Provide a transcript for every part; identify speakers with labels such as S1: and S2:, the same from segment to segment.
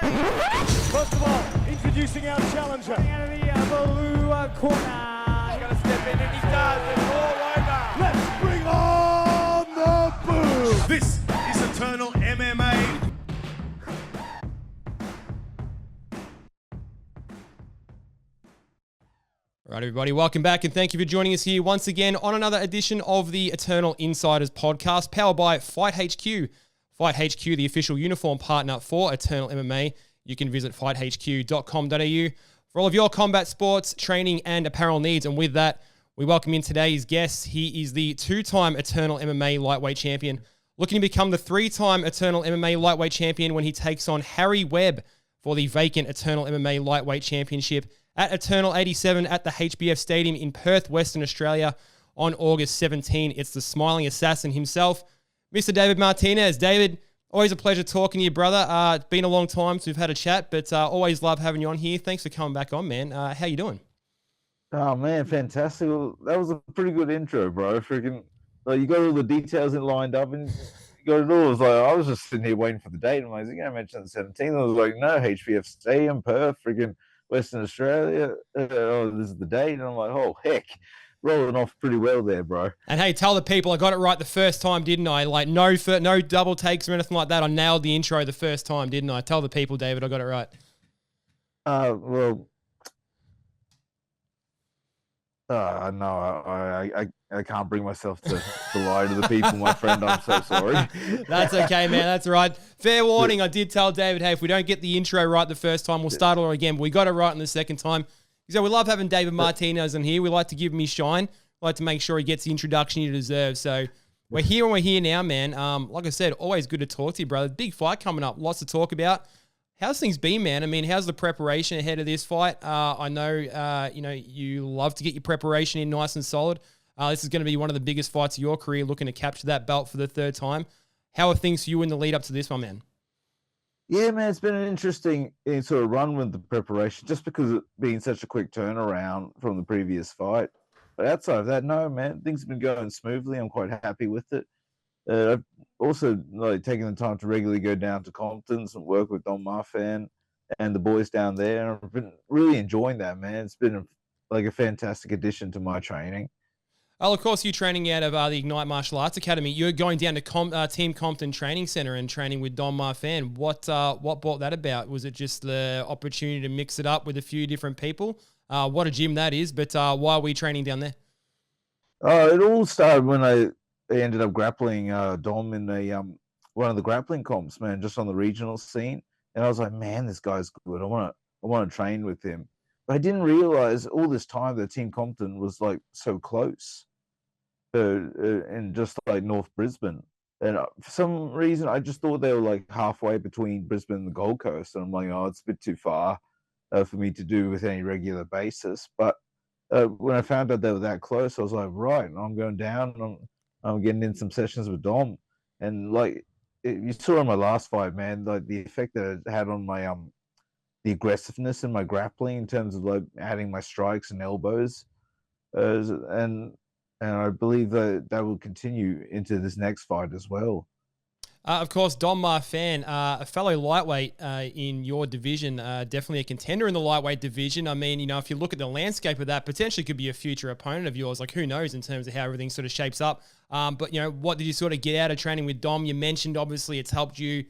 S1: First of all, introducing our challenger.
S2: Out of the blue corner.
S3: He's going to step in and he does. It's all over.
S1: Let's bring on the boom.
S4: This is Eternal MMA.
S5: All right, everybody, welcome back and thank you for joining us here once again on another edition of the Eternal Insiders Podcast, powered by Fight HQ. Fight HQ, the official uniform partner for Eternal MMA. You can visit fighthq.com.au for all of your combat sports, training, and apparel needs. And with that, we welcome in today's guest. He is the two-time Eternal MMA lightweight champion, looking to become the three-time Eternal MMA lightweight champion when he takes on Harry Webb for the vacant Eternal MMA lightweight championship at Eternal 87 at the HBF Stadium in Perth, Western Australia on August 17. It's the smiling assassin himself, Mr. David Martinez. David, always a pleasure talking to you, brother. It's been a long time since we've had a chat, but always love having you on here. Thanks for coming back on, man. How you doing?
S6: Oh, man, fantastic. Well, that was a pretty good intro, bro. Freaking, like, you got all the details in lined up and you got it all. It was like, I was just sitting here waiting for the date. I'm like, is he going to mention the 17th? I was like, no, HBF Stadium, Perth, freaking Western Australia. Oh, this is the date. And I'm like, oh, heck. Rolling off pretty well there, bro.
S5: And hey, tell the people I got it right the first time, didn't I? Like, no double takes or anything like that. I nailed the intro the first time, didn't I? Tell the people, David, I got it right.
S6: Well, no, I can't bring myself to lie to the people, my friend. I'm so sorry.
S5: That's okay, man. That's all right. Fair warning. I did tell David, hey, if we don't get the intro right the first time, we'll start all again. But we got it right in the second time. So we love having David Martinez on here. We like to give him his shine. We like to make sure he gets the introduction he deserves. So we're here and we're here now, man. Like I said, always good to talk to you, brother. Big fight coming up. Lots to talk about. How's things been, man? I mean, how's the preparation ahead of this fight? I know, you love to get your preparation in nice and solid. This is going to be one of the biggest fights of your career, looking to capture that belt for the third time. How are things for you in the lead up to this one, man?
S6: Yeah, man, it's been an interesting sort of run with the preparation, just because of being such a quick turnaround from the previous fight. But outside of that, no, man, things have been going smoothly. I'm quite happy with it. I've also taken the time to regularly go down to Compton's and work with Don Marfan and the boys down there. And I've been really enjoying that, man. It's been a fantastic addition to my training.
S5: Oh, of course, you're training out of the Ignite Martial Arts Academy. You're going down to Team Compton Training Center and training with Don Marfan. What brought that about? Was it just the opportunity to mix it up with a few different people? What a gym that is, but why are we training down there?
S6: It all started when I ended up grappling Dom in one of the grappling comps, man, just on the regional scene. And I was like, man, this guy's good. I want to train with him. But I didn't realize all this time that Team Compton was like so close. In just like North Brisbane, and for some reason I just thought they were like halfway between Brisbane and the Gold Coast, and I'm like, oh, it's a bit too far for me to do with any regular basis. But when I found out they were that close, I was like, right, and I'm going down and I'm getting in some sessions with Dom, and you saw in my last fight, man, like the effect that it had on my the aggressiveness in my grappling in terms of like adding my strikes and elbows, and I believe that will continue into this next fight as well.
S5: Of course, Don Marfan, a fellow lightweight in your division, definitely a contender in the lightweight division. I mean, if you look at the landscape of that, potentially could be a future opponent of yours. Like, who knows in terms of how everything sort of shapes up. But, what did you sort of get out of training with Dom? You mentioned, obviously, it's helped you,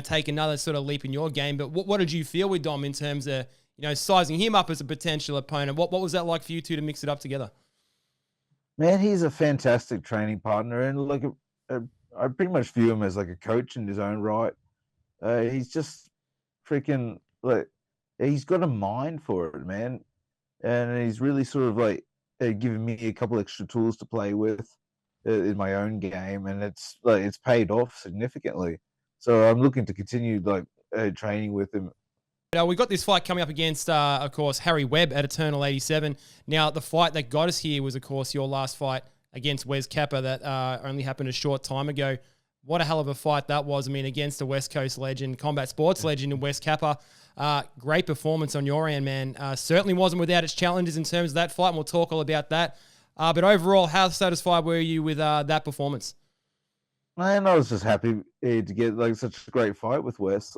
S5: take another sort of leap in your game. But what did you feel with Dom in terms of, sizing him up as a potential opponent? What was that like for you two to mix it up together?
S6: Man, he's a fantastic training partner, and I pretty much view him as like a coach in his own right. He's just freaking he's got a mind for it, man, and he's really sort of giving me a couple extra tools to play with in my own game, and it's paid off significantly. So I'm looking to continue training with him.
S5: We've got this fight coming up against, of course, Harry Webb at Eternal 87. Now, the fight that got us here was, of course, your last fight against Wes Kappa that only happened a short time ago. What a hell of a fight that was. I mean, against a West Coast legend, combat sports legend in Wes Kappa. Great performance on your end, man. Certainly wasn't without its challenges in terms of that fight, and we'll talk all about that. But overall, how satisfied were you with that performance?
S6: Man, I was just happy to get such a great fight with Wes.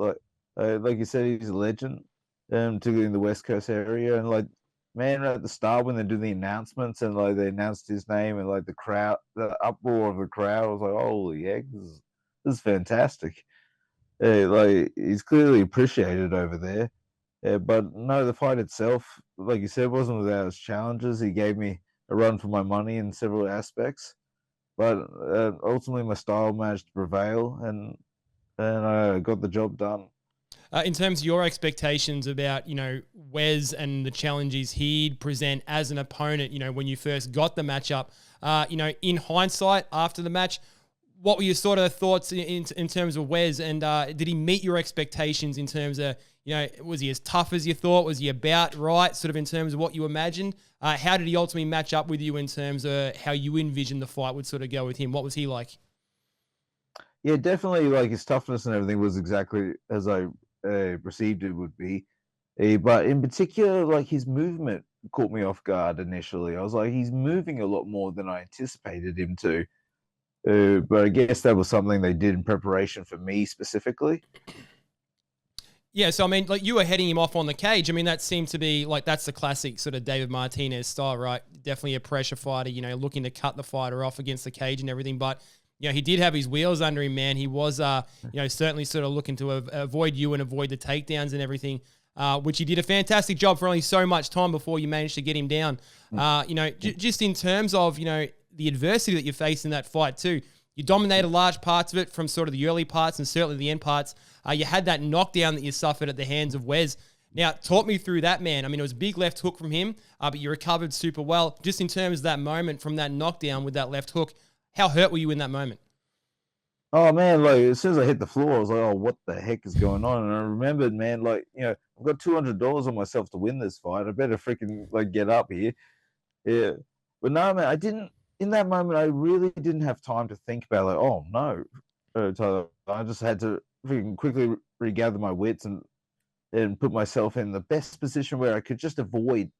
S6: Like you said, he's a legend, particularly in the West Coast area. And like, man, at the start when they do the announcements and like they announced his name and like the crowd, the uproar of the crowd, I was like, holy heck, this is fantastic. Like he's clearly appreciated over there. But no, the fight itself, like you said, wasn't without its challenges. He gave me a run for my money in several aspects, but ultimately my style managed to prevail, and I got the job done.
S5: In terms of your expectations about, Wes and the challenges he'd present as an opponent, when you first got the matchup, in hindsight after the match, what were your sort of thoughts in terms of Wes, and did he meet your expectations in terms of, was he as tough as you thought? Was he about right, sort of in terms of what you imagined? How did he ultimately match up with you in terms of how you envisioned the fight would sort of go with him? What was he like?
S6: Yeah, definitely. Like his toughness and everything was exactly as I perceived it would be. But in particular, like his movement caught me off guard initially. I was like, he's moving a lot more than I anticipated him to. But I guess that was something they did in preparation for me specifically.
S5: Yeah, so I mean, like you were heading him off on the cage. I mean, that seemed to be like that's the classic sort of David Martinez style, right? Definitely a pressure fighter, looking to cut the fighter off against the cage and everything. But he did have his wheels under him, man. He was, certainly sort of looking to avoid you and avoid the takedowns and everything, which he did a fantastic job for only so much time before you managed to get him down. Just in terms of, the adversity that you faced in that fight too, you dominated large parts of it from sort of the early parts and certainly the end parts. You had that knockdown that you suffered at the hands of Wes. Now, talk me through that, man. I mean, it was a big left hook from him, but you recovered super well. Just in terms of that moment from that knockdown with that left hook, how hurt were you in that moment?
S6: Oh man, like as soon as I hit the floor, I was like, "Oh, what the heck is going on?" And I remembered, man, like I've got $200 on myself to win this fight. I better freaking like get up here. Yeah, but no, man, I didn't. In that moment, I really didn't have time to think about like, "Oh no," Tyler. I just had to freaking quickly regather my wits and put myself in the best position where I could just avoid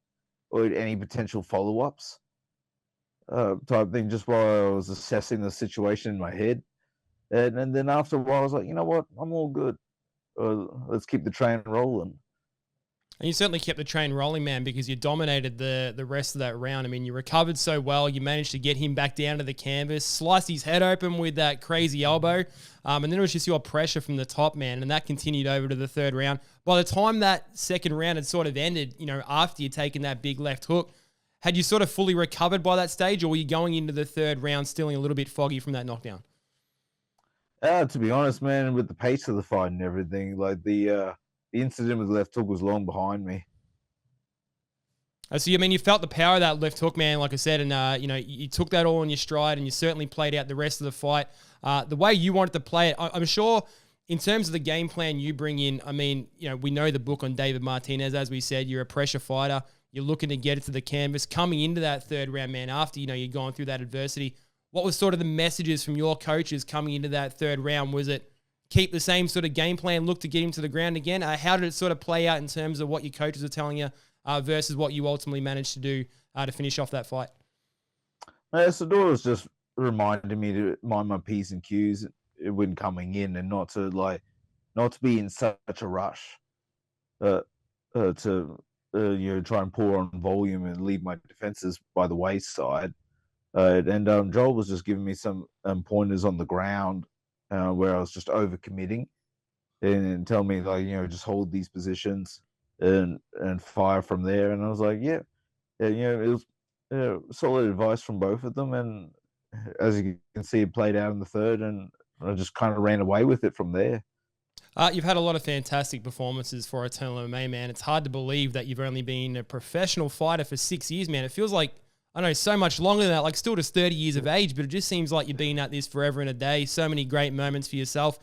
S6: any potential follow-ups. Type thing, just while I was assessing the situation in my head. And then after a while, I was like, you know what? I'm all good. Let's keep the train rolling.
S5: And you certainly kept the train rolling, man, because you dominated the rest of that round. I mean, you recovered so well. You managed to get him back down to the canvas, sliced his head open with that crazy elbow. And then it was just your pressure from the top, man. And that continued over to the third round. By the time that second round had sort of ended, after you'd taken that big left hook, had you sort of fully recovered by that stage, or were you going into the third round still a little bit foggy from that knockdown?
S6: To be honest, man, with the pace of the fight and everything, like the incident with the left hook was long behind me.
S5: So, I mean, you felt the power of that left hook, man, like I said, and, you took that all in your stride and you certainly played out the rest of the fight the way you wanted to play it. I'm sure in terms of the game plan you bring in, I mean, we know the book on David Martinez. As we said, you're a pressure fighter. You're looking to get it to the canvas. Coming into that third round, man, after, you'd gone through that adversity, what was sort of the messages from your coaches coming into that third round? Was it keep the same sort of game plan, look to get him to the ground again? How did it sort of play out in terms of what your coaches are telling you versus what you ultimately managed to do to finish off that fight?
S6: Sador was just reminding me to mind my P's and Q's when coming in and not to be in such a rush to try and pour on volume and leave my defenses by the wayside. Joel was just giving me some pointers on the ground where I was just overcommitting and tell me just hold these positions and fire from there. And I was like, it was solid advice from both of them. And as you can see, it played out in the third, and I just kind of ran away with it from there.
S5: You've had a lot of fantastic performances for Eternal MMA, man. It's hard to believe that you've only been a professional fighter for 6 years, man. It feels like, I know, so much longer than that, like still just 30 years of age, but it just seems like you've been at this forever and a day. So many great moments for yourself.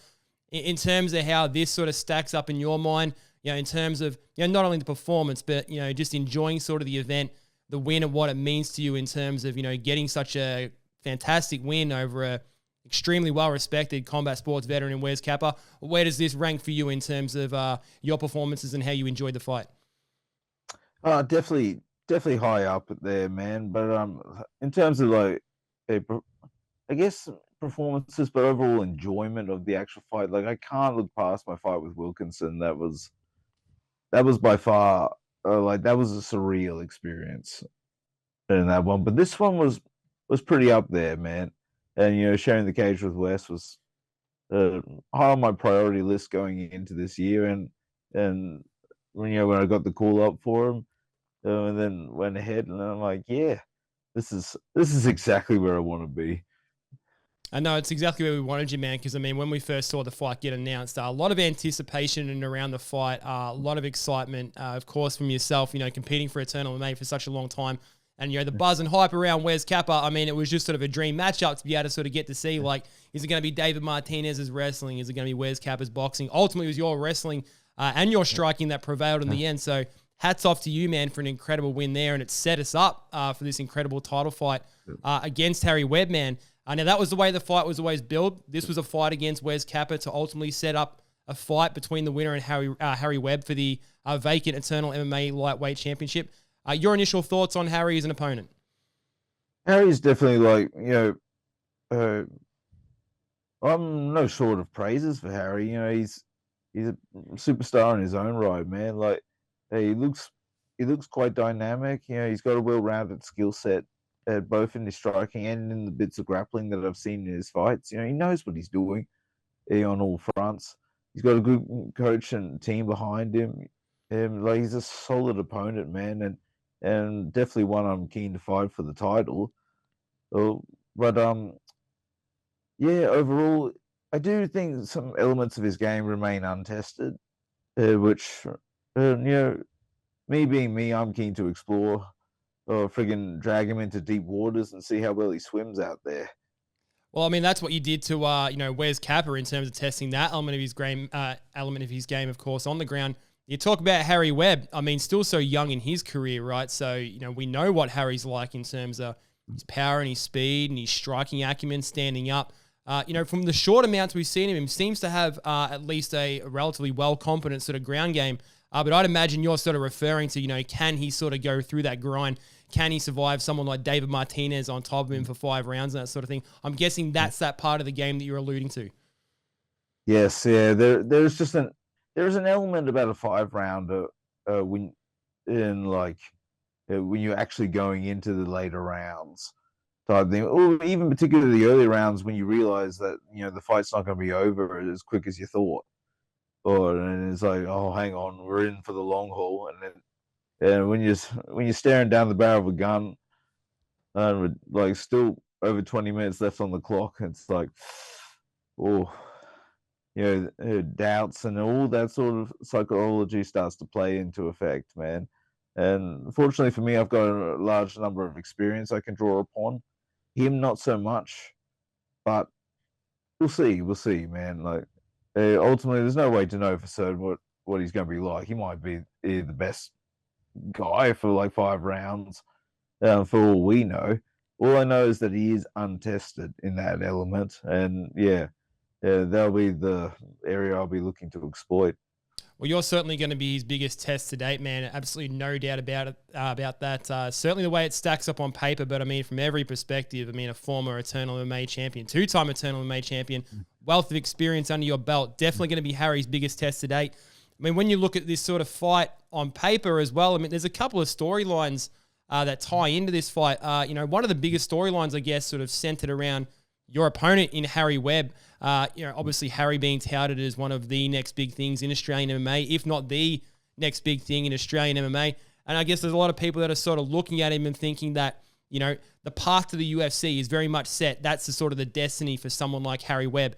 S5: In terms of how this sort of stacks up in your mind, in terms of, not only the performance, but, just enjoying sort of the event, the win and what it means to you in terms of, getting such a fantastic win over a extremely well-respected combat sports veteran in Wes Kappa. Where does this rank for you in terms of your performances and how you enjoyed the fight?
S6: Definitely high up there, man. But in terms of I guess performances, but overall enjoyment of the actual fight. Like, I can't look past my fight with Wilkinson. That was by far that was a surreal experience in that one. But this one was pretty up there, man. And sharing the cage with Wes was high on my priority list going into this year. And when I got the call up for him, and then went ahead, and I'm like, yeah, this is exactly where I want to be.
S5: I know it's exactly where we wanted you, man, because, I mean, when we first saw the fight get announced, a lot of anticipation and around the fight, a lot of excitement, of course, from yourself, competing for Eternal MMA for such a long time. And, the buzz and hype around Wes Kappa, I mean, it was just sort of a dream matchup to be able to sort of get to see, like, is it going to be David Martinez's wrestling? Is it going to be Wes Kappa's boxing? Ultimately, it was your wrestling and your striking that prevailed in the end. So hats off to you, man, for an incredible win there. And it set us up for this incredible title fight against Harry Webb, man. Now, that was the way the fight was always built. This was a fight against Wes Kappa to ultimately set up a fight between the winner and Harry Webb for the vacant Eternal MMA Lightweight Championship. Your initial thoughts on Harry as an opponent?
S6: Harry's definitely I'm no short of praises for Harry. He's a superstar in his own right, man. Like, he looks quite dynamic. He's got a well-rounded skill set, both in his striking and in the bits of grappling that I've seen in his fights. He knows what he's doing on all fronts. He's got a good coach and team behind him. He's a solid opponent, man, and definitely one I'm keen to fight for the title. But overall, I do think some elements of his game remain untested, which, me being me, I'm keen to explore, or friggin' drag him into deep waters and see how well he swims out there.
S5: Well, I mean, that's what you did to, Wes Kappa in terms of testing that element of his game, of course, on the ground. You talk about Harry Webb. I mean, still so young in his career, right? So, we know what Harry's like in terms of his power and his speed and his striking acumen, standing up. From the short amounts we've seen of him, seems to have at least a relatively well-competent sort of ground game. But I'd imagine you're sort of referring to, can he sort of go through that grind? Can he survive someone like David Martinez on top of him for 5 rounds and that sort of thing? I'm guessing that's that part of the game that you're alluding to.
S6: Yes, yeah. There's an element about a 5-rounder when you're actually going into the later rounds type thing, or even particularly the early rounds when you realize that the fight's not going to be over as quick as you thought, and it's like, oh, hang on, we're in for the long haul, and when you're staring down the barrel of a gun, with still over 20 minutes left on the clock, it's like, oh. Doubts and all that sort of psychology starts to play into effect, man. And fortunately for me, I've got a large number of experience I can draw upon. Him, not so much, but we'll see, man. Ultimately, there's no way to know for certain what he's going to be like. He might be the best guy for 5 rounds, for all we know. All I know is that he is untested in that element, and that'll be the area I'll be looking to exploit.
S5: Well, you're certainly going to be his biggest test to date, man. Absolutely no doubt about it. About that. Certainly the way it stacks up on paper, but I mean, from every perspective, a former Eternal MMA champion, 2-time Eternal MMA champion, wealth of experience under your belt, definitely going to be Harry's biggest test to date. I mean, when you look at this sort of fight on paper as well, there's a couple of storylines that tie into this fight. One of the biggest storylines, I guess, sort of centered around your opponent in Harry Webb. Obviously Harry being touted as one of the next big things in Australian MMA, if not the next big thing in Australian MMA. And I guess there's a lot of people that are sort of looking at him and thinking that, the path to the UFC is very much set. That's the sort of the destiny for someone like Harry Webb.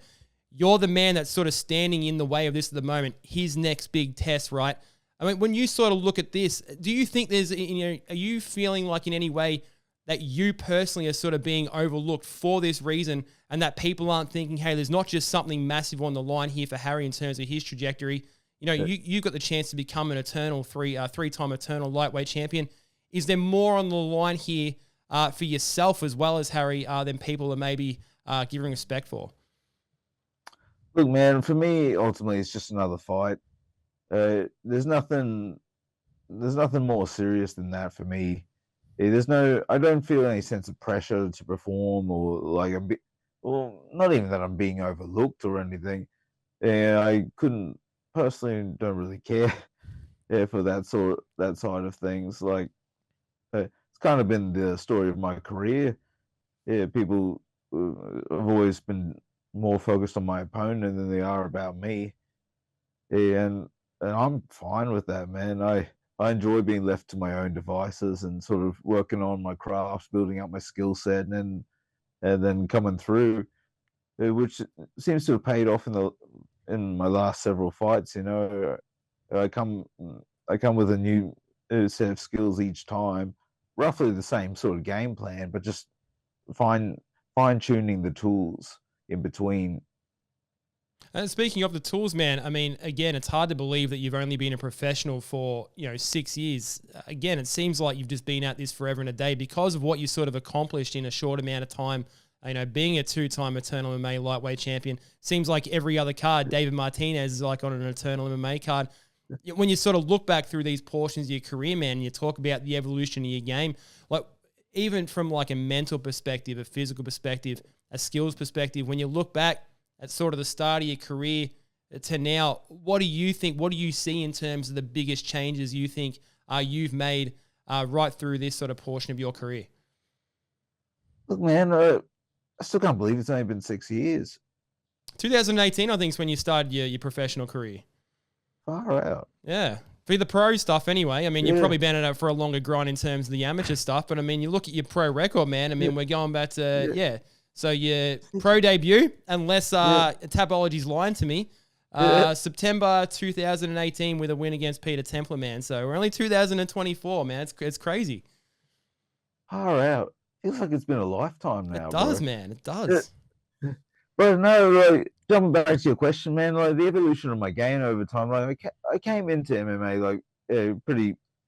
S5: You're the man that's sort of standing in the way of this at the moment, his next big test, right? I mean, when you sort of look at this, do you think there's, are you feeling like in any way that you personally are sort of being overlooked for this reason, and that people aren't thinking, hey, there's not just something massive on the line here for Harry in terms of his trajectory. You've got the chance to become an eternal three-time eternal lightweight champion. Is there more on the line here for yourself as well as Harry than people are maybe giving respect for?
S6: Look, man, for me, ultimately, it's just another fight. There's nothing more serious than that for me. I don't feel any sense of pressure to perform or well, not even that I'm being overlooked or anything. Yeah, I couldn't personally don't really care for that side of things. Like it's kind of been the story of my career. Yeah, people have always been more focused on my opponent than they are about me. Yeah, and I'm fine with that, man. I enjoy being left to my own devices and sort of working on my crafts, building up my skill set, and then coming through, which seems to have paid off in my last several fights. You know, I come I come with a new set of skills each time, roughly the same sort of game plan, but just fine tuning the tools in between.
S5: And speaking of the tools, man, I mean, again, it's hard to believe that you've only been a professional for, 6 years. Again, it seems like you've just been at this forever and a day because of what you sort of accomplished in a short amount of time. Being a 2-time Eternal MMA lightweight champion, seems like every other card, David Martinez is like on an Eternal MMA card. When you sort of look back through these portions of your career, man, you talk about the evolution of your game, like even from like a mental perspective, a physical perspective, a skills perspective, when you look back at sort of the start of your career to now, what do you think, what do you see in terms of the biggest changes you think you've made right through this sort of portion of your career?
S6: Look, man, I still can't believe it's only been 6 years.
S5: 2018, I think, is when you started your professional career.
S6: Far out.
S5: Yeah. For the pro stuff anyway. I mean, you've probably been at it for a longer grind in terms of the amateur stuff, but I mean, you look at your pro record, man. I mean, we're going back to, So your pro debut, unless Tapology's lying to me, September 2018 with a win against Peter Templar, man. So we're only 2024, man. It's crazy.
S6: Far out. Feels like it's been a lifetime now.
S5: It does,
S6: bro.
S5: man. It does.
S6: But no, like jumping back to your question, man, like the evolution of my game over time, like I came into MMA like I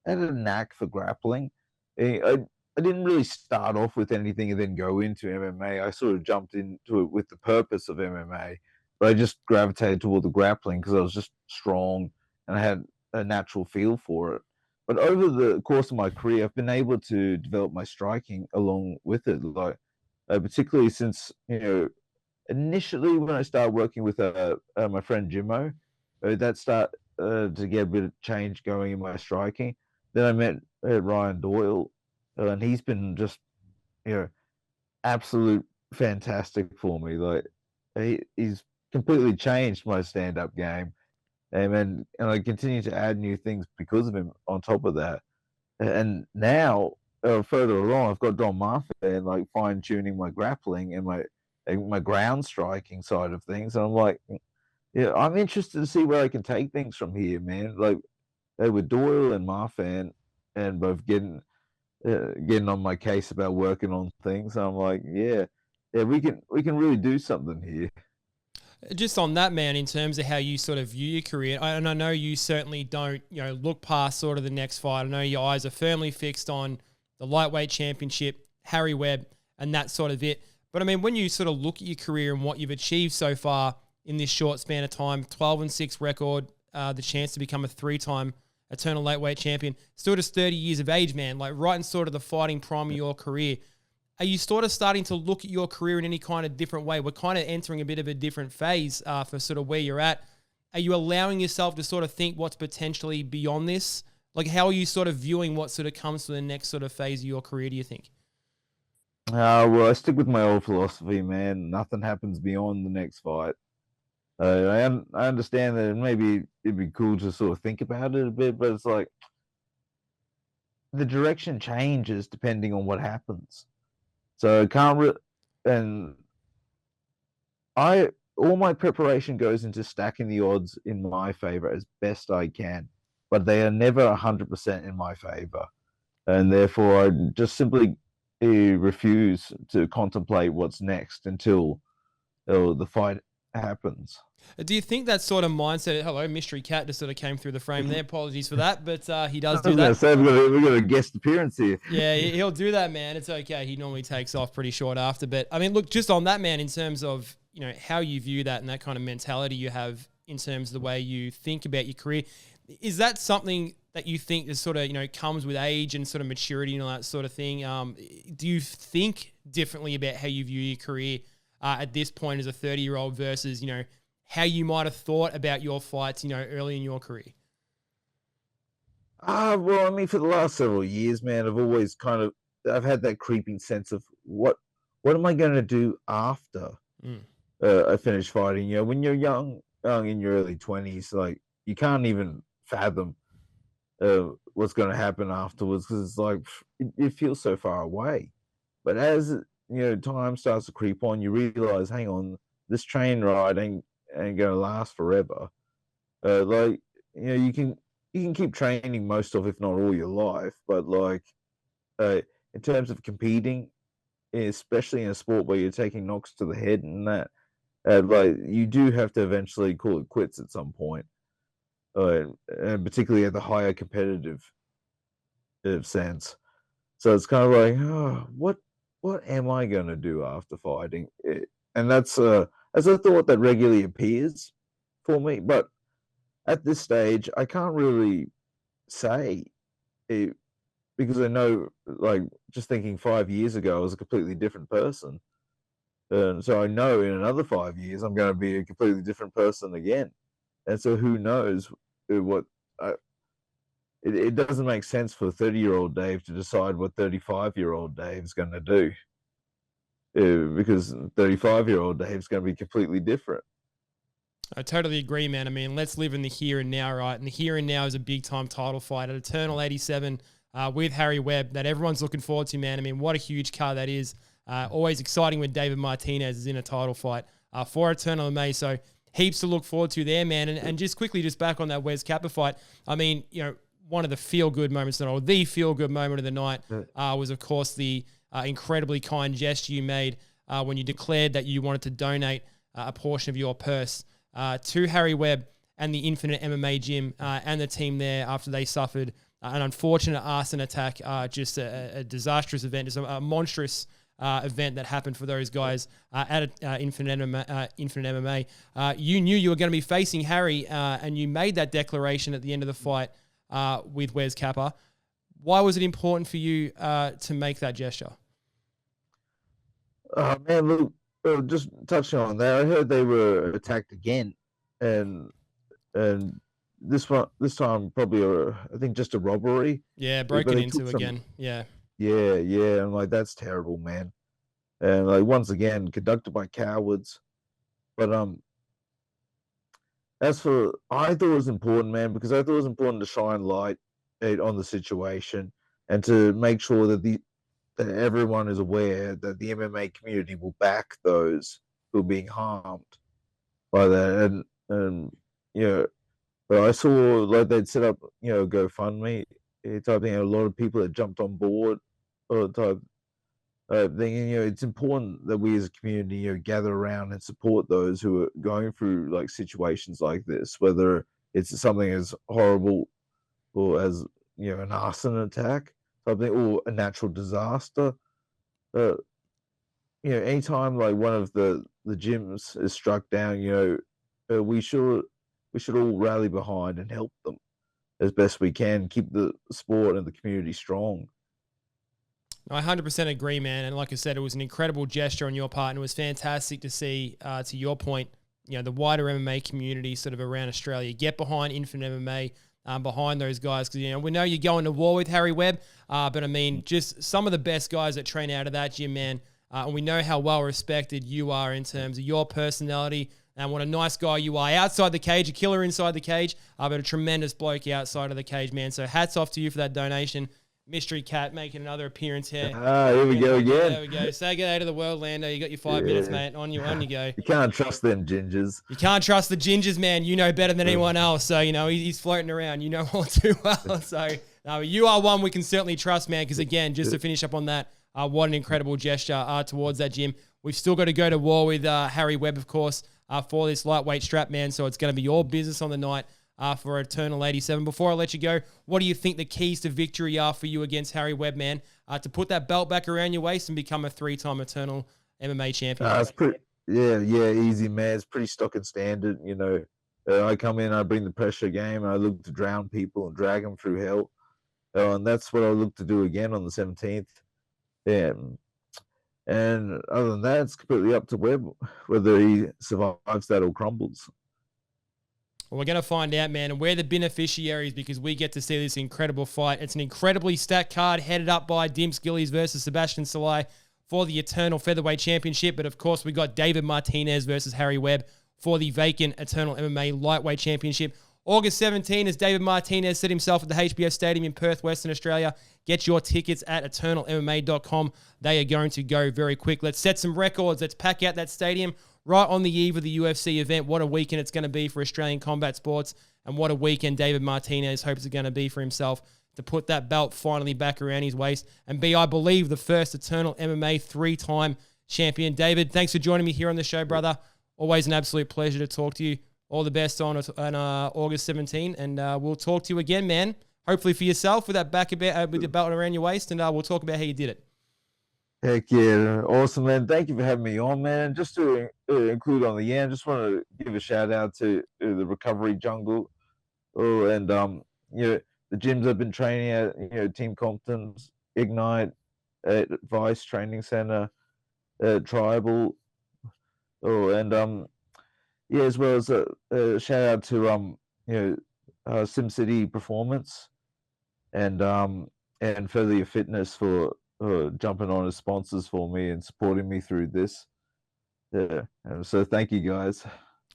S6: had a knack for grappling. I didn't really start off with anything and then go into MMA. I sort of jumped into it with the purpose of MMA, but I just gravitated toward the grappling because I was just strong and I had a natural feel for it. But over the course of my career, I've been able to develop my striking along with it, like particularly since initially when I started working with my friend Jimmo, that started to get a bit of change going in my striking. Then I met Ryan Doyle, and he's been just absolute fantastic for me. Like he's completely changed my stand-up game, and I continue to add new things because of him on top of that. And now further along, I've got Don Marfa and like fine-tuning my grappling and my ground striking side of things. And I'm like, I'm interested to see where I can take things from here, man. Like with Doyle and Marfan and both getting on my case about working on things. I'm like, we can really do something here.
S5: Just on that, man, in terms of how you sort of view your career, and I know you certainly don't, look past sort of the next fight. I know your eyes are firmly fixed on the lightweight championship, Harry Webb, and that sort of it. But I mean, when you sort of look at your career and what you've achieved so far in this short span of time, 12-6 record, the chance to become a 3-time Eternal lightweight champion, still just 30 years of age, man, like right in sort of the fighting prime of your career. Are you sort of starting to look at your career in any kind of different way? We're kind of entering a bit of a different phase for sort of where you're at. Are you allowing yourself to sort of think what's potentially beyond this? Like, how are you sort of viewing what sort of comes to the next sort of phase of your career, do you think?
S6: Well, I stick with my old philosophy, man. Nothing happens beyond the next fight. I understand that maybe it'd be cool to sort of think about it a bit, but it's like the direction changes depending on what happens. So I can't all my preparation goes into stacking the odds in my favor as best I can, but they are never 100% in my favor. And therefore I just simply refuse to contemplate what's next until the fight happens.
S5: Do you think that sort of mindset, hello, Mystery Cat just sort of came through the frame there, apologies for that, but he does do that.
S6: We've got a guest appearance here.
S5: Yeah, he'll do that, man. It's okay. He normally takes off pretty short after, but I mean, look, just on that, man, in terms of, how you view that and that kind of mentality you have in terms of the way you think about your career, is that something that you think is sort of, comes with age and sort of maturity and all that sort of thing? Do you think differently about how you view your career at this point as a 30-year-old versus, how you might have thought about your fights, early in your career?
S6: Well, I mean, for the last several years, man, I've had that creeping sense of what am I going to do after I finish fighting? When you're young in your early 20s, like you can't even fathom what's going to happen afterwards because it's like it feels so far away. But as time starts to creep on, you realize, hang on, this train ride ain't going to last forever. You can keep training most of, if not all, your life, but in terms of competing, especially in a sport where you're taking knocks to the head and that, you do have to eventually call it quits at some point, and particularly at the higher competitive sense. So it's kind of like, what am I going to do after fighting? And that's a thought that regularly appears for me, but at this stage, I can't really say it, because I know, just thinking 5 years ago, I was a completely different person. And so I know in another 5 years, I'm going to be a completely different person again. And so who knows it doesn't make sense for 30-year-old Dave to decide what 35-year-old Dave's going to do. Because 35-year-old Dave's going to be completely different.
S5: I totally agree, man. I mean, let's live in the here and now, right? And the here and now is a big-time title fight at Eternal 87 with Harry Webb that everyone's looking forward to, man. I mean, what a huge card that is. Always exciting when David Martinez is in a title fight for Eternal MMA. So heaps to look forward to there, man. And just quickly, just back on that Wes Kappa fight, I mean, one of the feel-good moments, or the feel-good moment of the night was, of course, the incredibly kind gesture you made when you declared that you wanted to donate a portion of your purse to Harry Webb and the Infinite MMA gym and the team there after they suffered an unfortunate arson attack, just a disastrous event, just a monstrous event that happened for those guys at Infinite MMA. You knew you were going to be facing Harry, and you made that declaration at the end of the fight with Wes Kappa. Why was it important for you to make that gesture?
S6: Man, look, just touching on that, I heard they were attacked again, and this time probably I think just a robbery.
S5: Yeah, broken into again. Yeah, and that's terrible, man. And once again, conducted by cowards. But I thought it was important, man, because I thought it was important to shine light on the situation and to make sure that everyone is aware that the MMA community will back those who are being harmed by that. And but I saw they'd set up GoFundMe type thing. A lot of people that jumped on board type thing. It's important that we as a community gather around and support those who are going through situations like this, whether it's something as horrible or as an arson attack, something, or a natural disaster. Anytime one of the gyms is struck down, we should all rally behind and help them as best we can, keep the sport and the community strong. I 100% agree, man. And like I said, it was an incredible gesture on your part, and it was fantastic to see, to your point, the wider MMA community sort of around Australia get behind Infinite MMA, behind those guys. Because, we know you're going to war with Harry Webb, but I mean, just some of the best guys that train out of that gym, man. And we know how well respected you are in terms of your personality and what a nice guy you are outside the cage, a killer inside the cage, but a tremendous bloke outside of the cage, man. So hats off to you for that donation. Mystery Cat making another appearance here.
S6: Here we go again.
S5: There we go. Say good day to the world, Lando. You got your 5 minutes, mate. On you go.
S6: You can't trust them gingers.
S5: You can't trust the gingers, man. You know better than anyone else. So, he's floating around. You know all too well. So, you are one we can certainly trust, man, because, again, just to finish up on that, what an incredible gesture towards that gym. We've still got to go to war with Harry Webb, of course, for this lightweight strap, man. So it's going to be your business on the night for Eternal 87. Before I let you go, what do you think the keys to victory are for you against Harry Webb, man, to put that belt back around your waist and become a 3-time Eternal MMA champion?
S6: It's pretty, easy, man. It's pretty stock and standard, I come in, I bring the pressure game, and I look to drown people and drag them through hell. And that's what I look to do again on the 17th. And other than that, it's completely up to Webb whether he survives that or crumbles.
S5: Well, we're going to find out, man, and we're the beneficiaries because we get to see this incredible fight. It's an incredibly stacked card headed up by Dimps Gillies versus Sebastian Salai for the Eternal Featherweight Championship. But, of course, we got David Martinez versus Harry Webb for the vacant Eternal MMA Lightweight Championship. August 17, as David Martinez set himself at the HBF Stadium in Perth, Western Australia. Get your tickets at eternalmma.com. They are going to go very quick. Let's set some records. Let's pack out that stadium right on the eve of the UFC event. What a weekend it's going to be for Australian combat sports, and what a weekend David Martinez hopes it's going to be for himself to put that belt finally back around his waist and be, I believe, the first Eternal MMA 3-time champion. David, thanks for joining me here on the show, brother. Always an absolute pleasure to talk to you. All the best on August 17, and we'll talk to you again, man. Hopefully for yourself with that back with the belt around your waist, and we'll talk about how you did it.
S6: Heck yeah, awesome, man. Thank you for having me on, man. Just to include on the end, just want to give a shout out to the Recovery Jungle, and the gyms I've been training at, Team Compton's, Ignite, Vice Training Center, Tribal, as well as a shout out to SimCity Performance and Further Your Fitness for jumping on as sponsors for me and supporting me through this. So thank you, guys.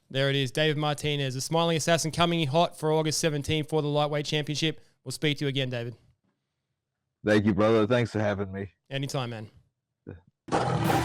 S5: There it is, David Martinez, the smiling assassin, coming in hot for August 17 for the Lightweight Championship. We'll speak to you again, David.
S6: Thank you, brother. Thanks for having me.
S5: Anytime, man.